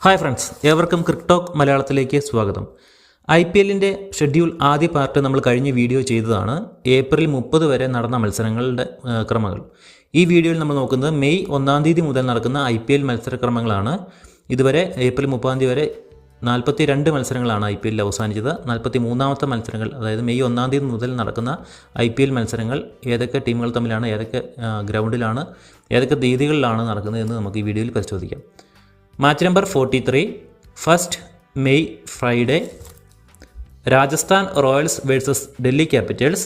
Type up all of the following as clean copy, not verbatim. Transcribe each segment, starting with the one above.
Hi friends, ഏവർക്കും ക്രിക്ടോക്ക് മലയാളത്തിലേക്ക് സ്വാഗതം. IPLൻ്റെ ഷെഡ്യൂൾ ആദ്യ പാർട്ട് നമ്മൾ കഴിഞ്ഞ വീഡിയോ ചെയ്തതാണ്. ഏപ്രിൽ 30 വരെ നടന്ന മത്സരങ്ങളുടെ ക്രമങ്ങൾ. ഈ വീഡിയോയിൽ നമ്മൾ നോക്കുന്നത് മെയ് 1 തീയതി മുതൽ നടക്കുന്ന IPL മത്സരക്രമങ്ങളാണ്. ഇതുവരെ ഏപ്രിൽ 30 വരെ 42 മത്സരങ്ങളാണ് IPLൽ അവസാനിച്ചത്. 43ാമത്തെ മത്സരങ്ങൾ, അതായത് മെയ് 1 തീയതി മുതൽ നടക്കുന്ന IPL മത്സരങ്ങൾ ഏതൊക്കെ ടീമുകൾ തമ്മിലാണ്, ഏതൊക്കെ ഗ്രൗണ്ടിലാണ്, ഏതൊക്കെ തീയതികളിലാണ് നടക്കുന്നതെന്ന് നമുക്ക് ഈ വീഡിയോയിൽ പരിശോധിക്കാം. Match number 43, 1 May Friday, Rajasthan Royals versus Delhi Capitals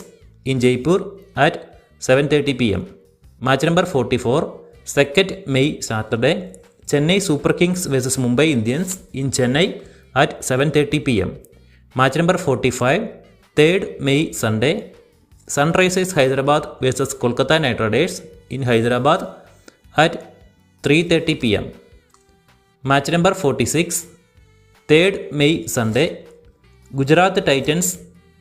in Jaipur at 7:30 PM. Match number 44, 2 May Saturday, Chennai super Kings versus Mumbai Indians in Chennai at 7:30 PM. Match number 45, 3 May Sunday, Sunrisers Hyderabad versus Kolkata night Riders in Hyderabad at 3:30 PM. Match number 46, 3 May Sunday, Gujarat Titans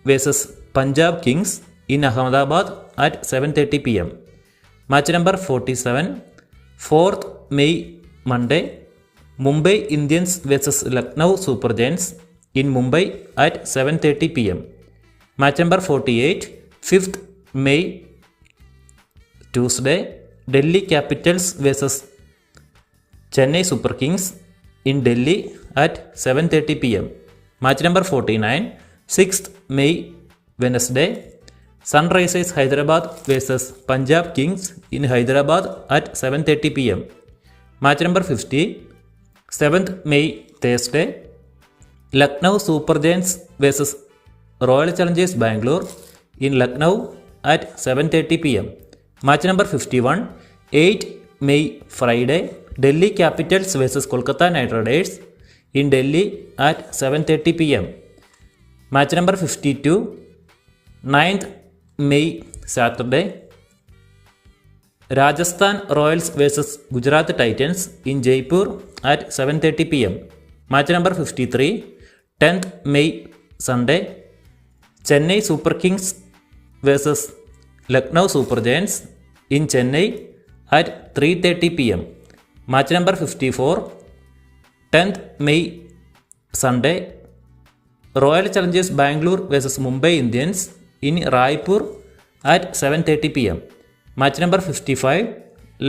versus Punjab Kings in Ahmedabad at 7:30 PM. Match number 47, 4 May Monday, Mumbai Indians versus Lucknow super giants in Mumbai at 7:30 PM. Match number 48, 5 May Tuesday, Delhi Capitals versus Chennai super Kings in Delhi at 7:30 PM. Match number 49, 6 May Wednesday, Sunrisers Hyderabad versus Punjab Kings in Hyderabad at 7:30 PM. Match number 50, 7 May Thursday, Lucknow super giants versus royal Challengers Bangalore in Lucknow at 7:30 PM. Match number 51, 8 May Friday, Delhi Capitals versus Kolkata night Riders in Delhi at 7:30 PM. Match number 52, 9 May Saturday, Rajasthan Royals versus Gujarat Titans in Jaipur at 7:30 PM. Match number 53, 10 May Sunday, Chennai super Kings versus Lucknow super giants in Chennai at 3:30 PM. Match number 54, 10 May Sunday, royal Challengers Bangalore versus Mumbai Indians in Raipur at 7:30 PM. Match number 55,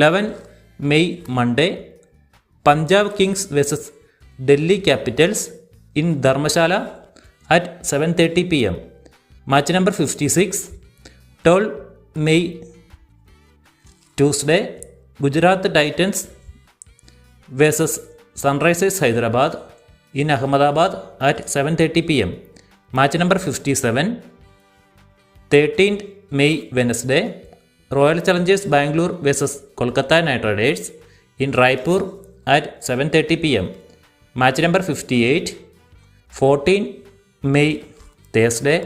11 May Monday, Punjab Kings versus Delhi Capitals in Dharamshala at 7:30 PM. Match number 56, 12 May Tuesday, Gujarat Titans versus Sunrisers Hyderabad in Ahmedabad at 7:30 PM. Match number 57, 13 May Wednesday, royal Challengers Bangalore versus Kolkata night Riders in Raipur at 7:30 PM. Match number 58, 14 May Thursday,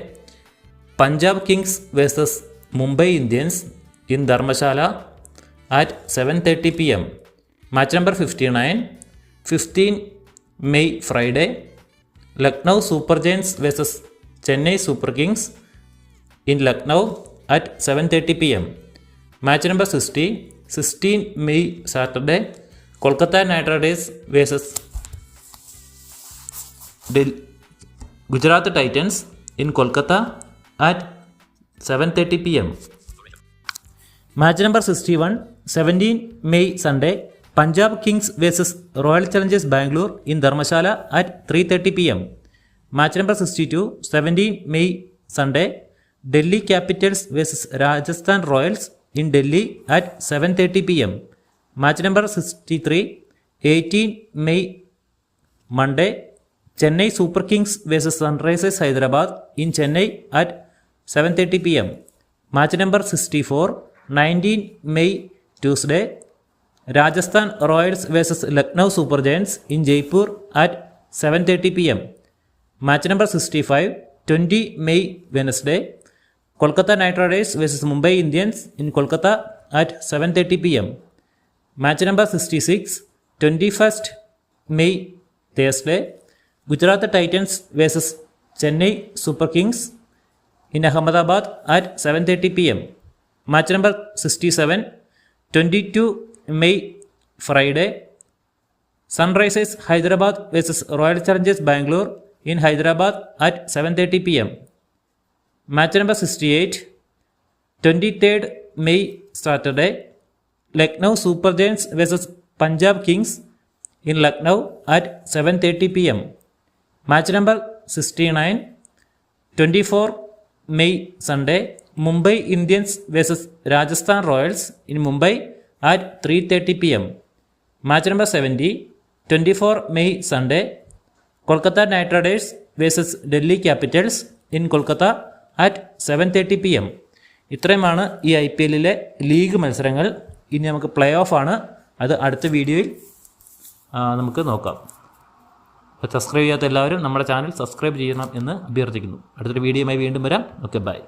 Punjab Kings versus Mumbai Indians in Dharamshala at 7:30 PM. Match number 59, 15 May Friday, Lucknow super giants versus Chennai super Kings in Lucknow at 7:30 PM. Match number 60, 16 May Saturday, Kolkata night Riders versus Gujarat Titans in Kolkata at 7:30 PM. Match number 61, 17 May Sunday, Punjab Kings versus royal Challengers Bangalore in Dharamshala at 3:30 PM. Match number 62, 17 May Sunday, Delhi Capitals versus Rajasthan Royals in Delhi at 7:30 PM. Match number 63, 18 May Monday, Chennai super Kings versus Sunrisers Hyderabad in Chennai at 7:30 PM. Match number 64, 19 May Tuesday, Rajasthan Royals versus Lucknow super giants in Jaipur at 7:30 PM. Match number 65, 20 May Wednesday, Kolkata night Riders versus Mumbai Indians in Kolkata at 7:30 PM. Match number 66, 21 May Thursday, Gujarat Titans versus Chennai super Kings in Ahmedabad at 7:30 PM. Match number 67, 22 May Friday, Sunrisers Hyderabad vs Royal Challengers Bangalore in Hyderabad at 7:30 p.m. Match number 68, 23rd May Saturday, Lucknow Super Giants vs Punjab Kings in Lucknow at 7:30 p.m. Match number 69, 24 May Sunday, Mumbai Indians vs Rajasthan Royals in Mumbai at 3:30 p.m. Match number 70, 24 May Sunday, Kolkata Knight Riders vs Delhi Capitals in Kolkata at 7:30 p.m. ഇത്രയുമാണ് ഈ IPL league മത്സരങ്ങൾ. ഇനി നമുക്ക് play off ആണ്, അത് അടുത്ത വീഡിയോയിൽ നമുക്ക് നോക്കാം. അപ്പോൾ സബ്സ്ക്രൈബ് ചെയ്യാത്ത എല്ലാവരും നമ്മുടെ ചാനൽ സബ്സ്ക്രൈബ് ചെയ്യണം എന്ന് അഭ്യർത്ഥിക്കുന്നു. അടുത്തൊരു വീഡിയോയുമായി വീണ്ടും വരാം. Okay, by.